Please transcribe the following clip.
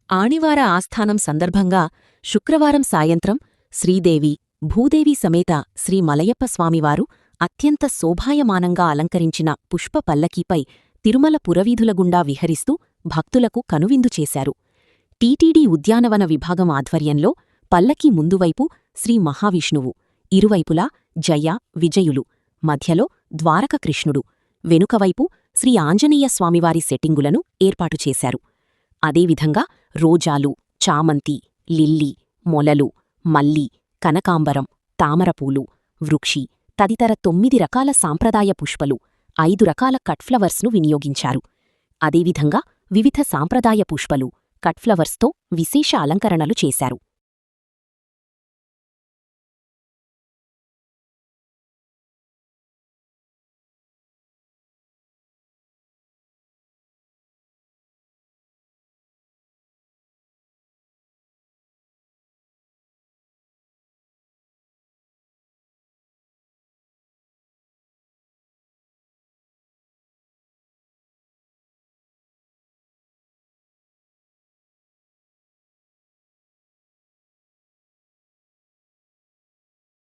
ఆణివార ఆస్థానం సందర్భంగా శుక్రవారం సాయంత్రం శ్రీదేవి, భూదేవి సమేత శ్రీ మలయప్ప స్వామివారు అత్యంత శోభాయమానంగా అలంకరించిన పుష్ప పల్లకీపై తిరుమల పురవీధుల గుండా విహరిస్తూ భక్తులకు కనువిందు చేశారు. టీటీడీ ఉద్యానవన విభాగం ఆధ్వర్యంలో పల్లకీ ముందువైపు శ్రీ మహావిష్ణువు, ఇరువైపులా జయ, విజయులు, మధ్యలో ద్వారక కృష్ణుడు, వెనుకవైపు శ్రీ ఆంజనేయ స్వామివారి సెట్టింగులను ఏర్పాటు చేశారు. అదేవిధంగా రోజాలు, చామంతి, లిల్లీ, మొలలు, మల్లి, కనకాంబరం, తామరపూలు, వృక్షి తదితర 9 రకాల సాంప్రదాయ పుష్పలు, 5 రకాల కట్ఫ్లవర్స్ను వినియోగించారు. అదేవిధంగా వివిధ సాంప్రదాయ పుష్పలు, కట్ఫ్లవర్స్తో విశేష అలంకరణలు చేశారు.